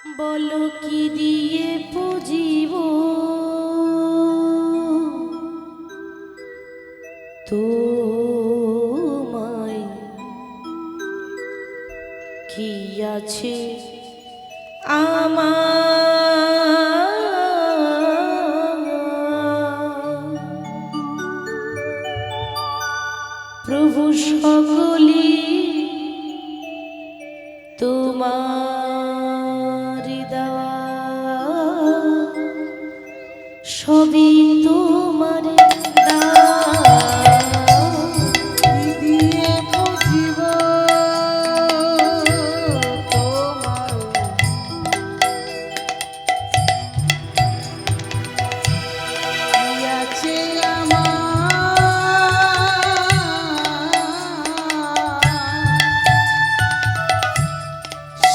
বলো কি দিয়ে পুজিব তোমায়, কি আছে আমার প্রভু সকলি তোমার দেওয়া, সবই তোমার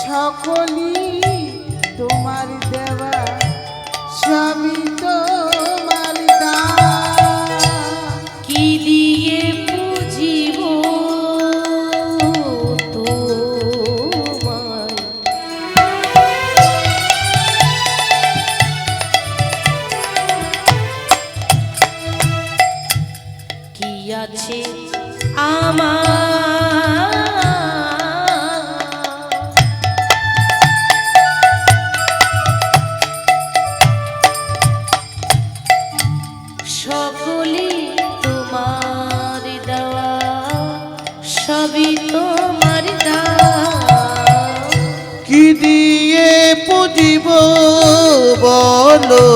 সকলি তোমার দেওয়া, সবই তোমার দান। কি দিয়ে পুজিব তোমায়, কি আছে আমার সকলি তোমার দেওয়া, সবই তোমার দেওয়া। কি দিয়ে পুজিব বলো,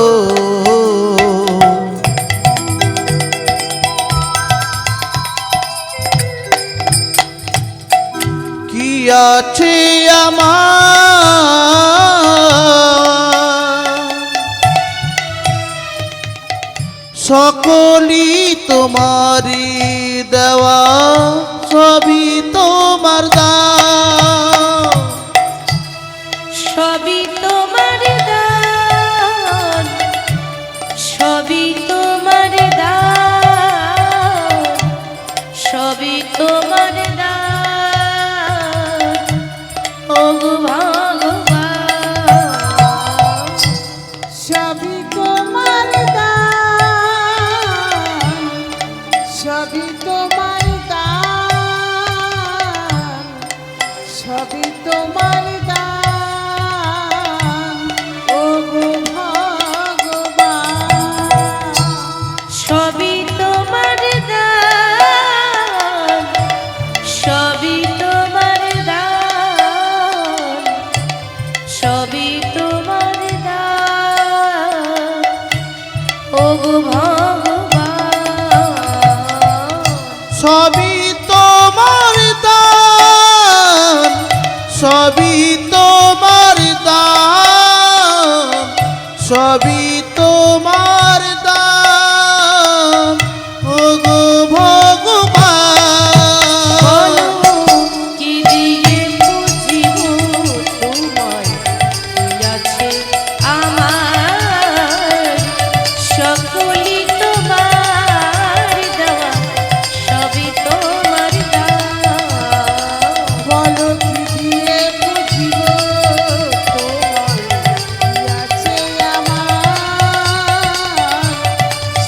কি আছে আমার, সকলি তোমারি দেওয়া, সবই তোমার দান। সবই তোমার দান, সবই তোমার দান, সবই তোমার দান, ওগো ভগবান। সবই তোমার দান, সবই তোমার দান, সবই তোমার দান, ওগো ভগবান। সবই তোমার দান, সবই তোমার দান, সবই তোমার দান, ওগো ভগবান। সবই তোমার দান, সবই তোমার দান, সবই তোমার দান, ওগো ভগবান। কি দিয়ে পুজিব তোমায়, কি আছে আমার, সকলি তোমার দেওয়া, সবই তোমার দেওয়া। বলো কি দিয়ে বুঝিব তোমার, কি আছে আমার,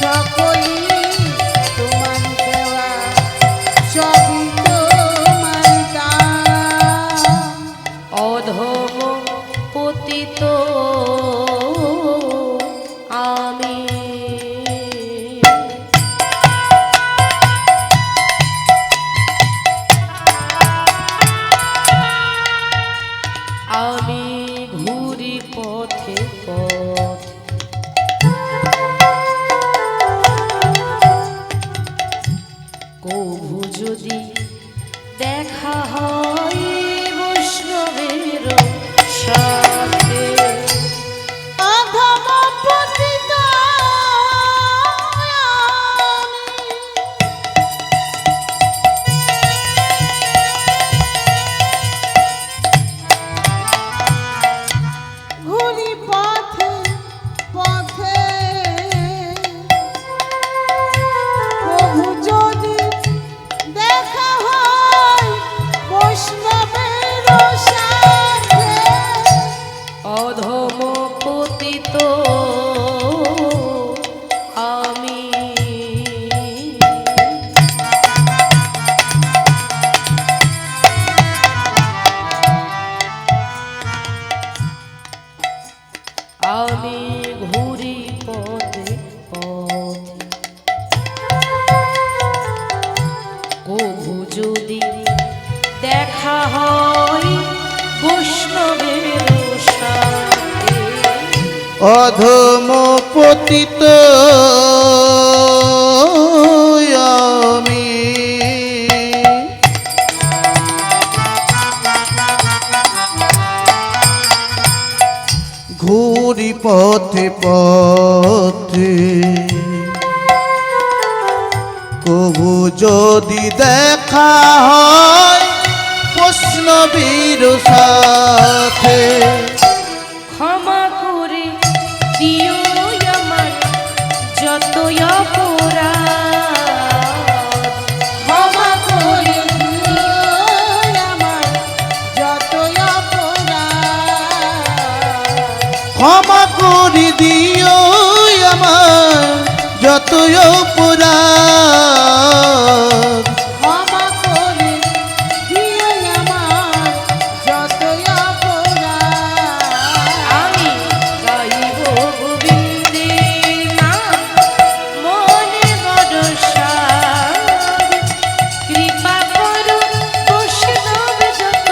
সকলি তোমার দেওয়া, সবই তোমার দান। অধম পতিত আমি, আমি ঘুরি পথে পথে, কভু যদি দেখা হয় বৈষ্ণবের সাথে, অধম পতিত আমি, ঘুরি পথে পথে, প্রভু যদি দেখা হয় বৈষ্ণব আমি ঘুরি পথে পথে কভু যদি দেখা হয় বৈষ্ণবের সাথে অধম পতিত আমি ঘুরি পথে পথে কবু যদি দেখা হয় বৈষ্ণবীর সাথে ক্ষমা করে দিও আমার যত অপরাধ ক্ষমা করে দিও আমার যত অপরাধ ক্ষমা করে দিও আমার যত অপরাধ ক্ষমা করে দিও আমার যত অপরাধ আমি গাইব গোবিন্দের নাম মনে বড় সাধ কৃপা করো বৈষ্ণব যত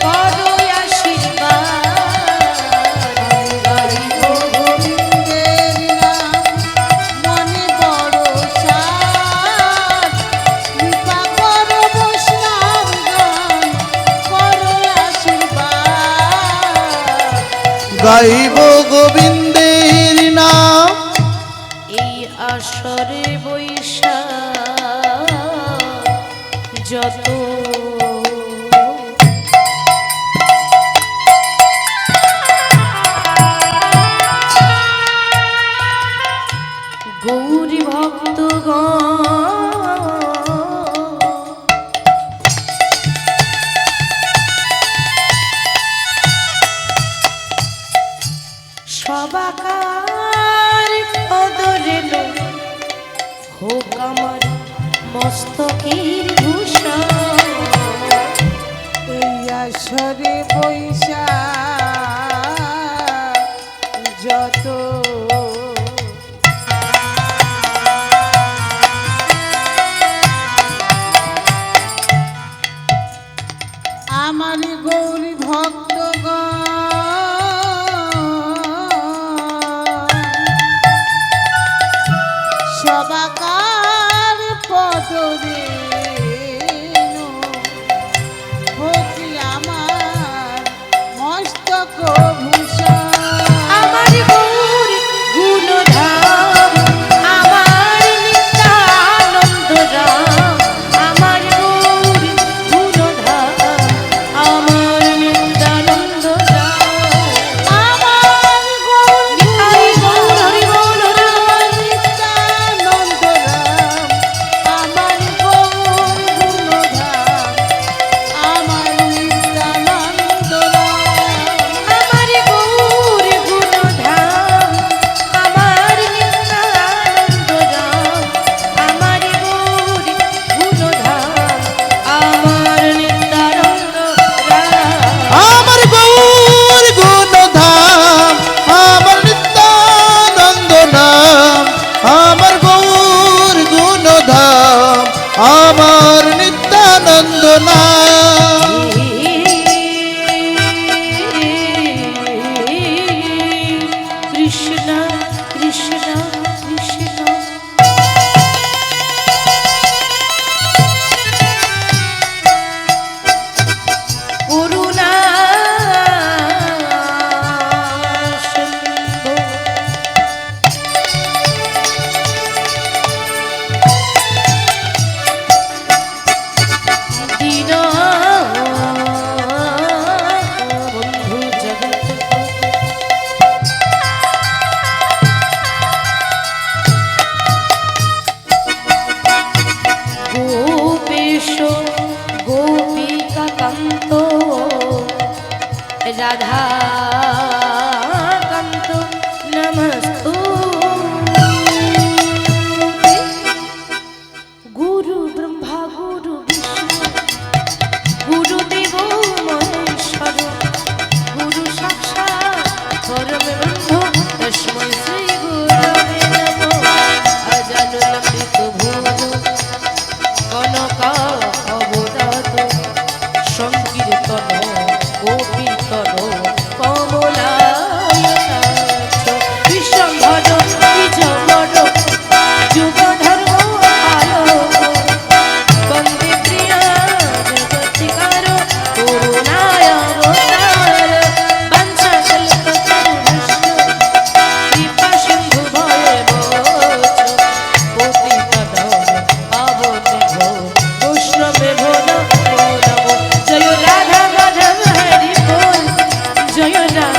করো আশীর্বাদ গাইব গোবিন্দের নাম মনে বড় সাধ কৃপা করো বৈষ্ণবগণ করো আশীর্বাদ গাইব গোবিন্দের নাম এই আসরে বৈশা যত গৌরী ভক্তগণ সবাকার কদরে লো হোক আমার মস্তকের ভূষণ এই আসরে বৈশা যত আমার গৌরী ভক্তগণ সবাকার পদরে হোক আমার মস্ত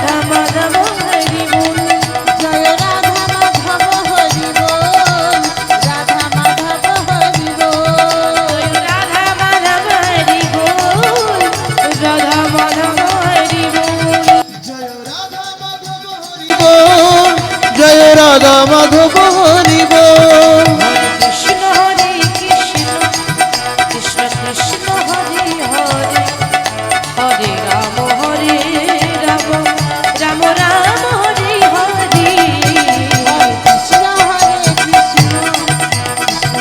রাধা মাধব হরি বল জয় রাধা মাধব হরি বল, রাধা মাধব হরি বল। রাধা মাধব হরি বল রাধা মাধব হরি বল জয় রাধা মাধব হরি বল। হরে কৃষ্ণ কৃষ্ণ কৃষ্ণ হরে হরে হরে রাম রাম রাম রাম হরে হরে হরে কৃষ্ণ হরে কৃষ্ণ,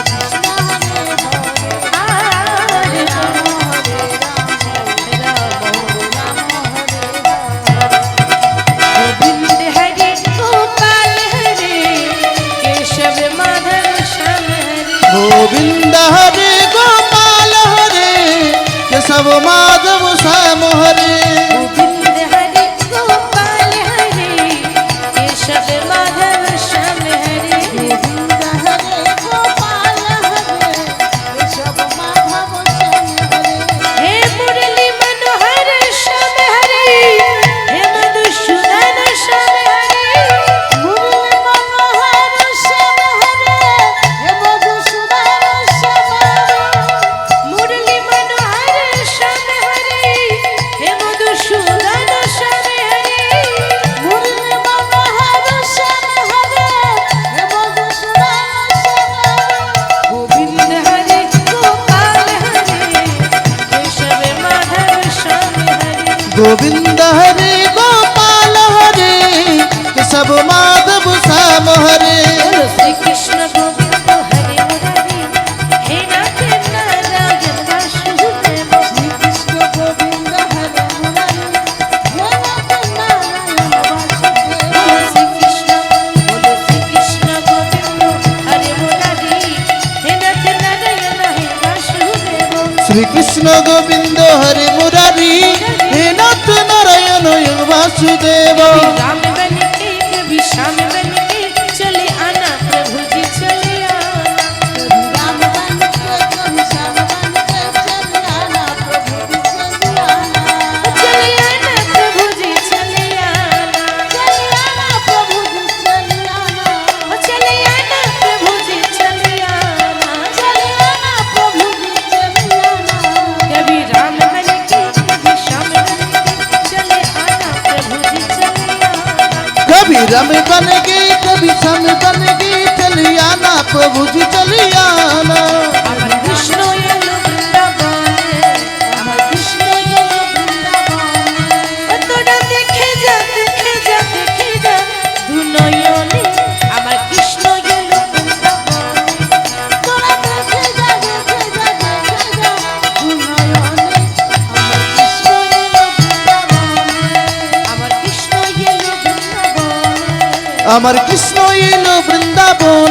কৃষ্ণ কৃষ্ণ হরে হরে, হরে রাম রাম হরে রাম, রাম गोविंद हरे गोपाल हरे केशव माधव श्याम हरे। गोविंद हरे गोपाल हरे केशव माधव श्याम हरे गोविंद हरे गोपाल हरे, केशव माधव श्याम हरे। हे मुरली मनोहर श्याम हरे हे मधुसूदन श्याम हरे मुरली मनोहर श्याम हरे, हे मधुसूदन श्याम हरे। मुरली मनोहर श्याम हरे हे मधुसूदन श्याम हरे मुरली मनोहर श्याम हरे, हे मधुसूदन श्याम हरे। गोविंद हरे गोपाल हरे केशव माधव श्याम हरे गोविंद हरे गोपाल हरे केशव माधव श्याम हरे। बोलो श्री कृष्ण गोविंद हरे मुरारी हे नाथ नारायण वासुदेव श्री कृष्ण गोविंद हरे मुरारी, हे नाथ नारायण वासुदेव। बोलो श्री कृष्ण गोविंद हरे मुरारी हे नाथ नारायण हे वासुदेव श्री कृष्ण गोविंद हरे मुरारी हे नाथ नारायण वासुदेव। राम बन के कभी श्याम बन के चले आना प्रभु जी चले आना कभी राम बन के, कभी श्याम बन के चले आना, प्रभु जी चले आना। चले आना प्रभु जी चले आना चले आना, प्रभु जी चले आना। चले आना प्रभु जी चले आना चले आना, प्रभु जी चले आना। कभी राम बन के कभी श्याम बन के चले आना प्रभु जी चले आना कभी रम बन गई कभी सम बन गई चली आना प्रभु जी चली आना। আমার কৃষ্ণ এলো বৃন্দাবনে আমার কৃষ্ণ গেল বৃন্দাবনে। তোরা দেখে যা দু নয়নে আমার কৃষ্ণ এলো বৃন্দাবনে তোরা দেখে যা, দেখে যা, দেখে যা, দু নয়নে। আমার কৃষ্ণ গেল বৃন্দাবনে। আমার কৃষ্ণ এলো বৃন্দাবনে আমার কৃষ্ণ এলো বৃন্দাবনে।